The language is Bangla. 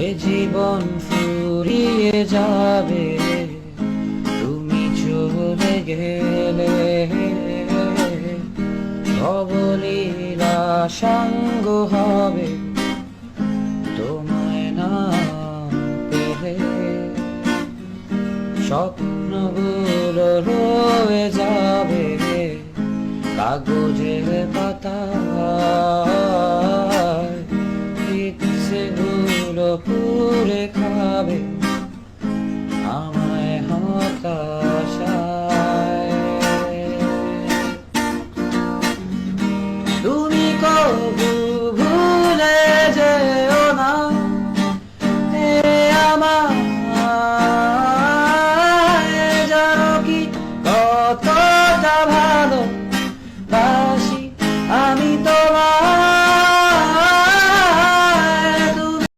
এ জীবন ফুরিয়ে যাবে তুমি চলে গেলে, অবলীলা সাঙ্গ হবে তোমায় না পেলে। স্বপ্নগুলো রয়ে যাবে কাগজের পাতায়, ইচ্ছেগুলো পুড়ে খাবে আমায় হতাশা।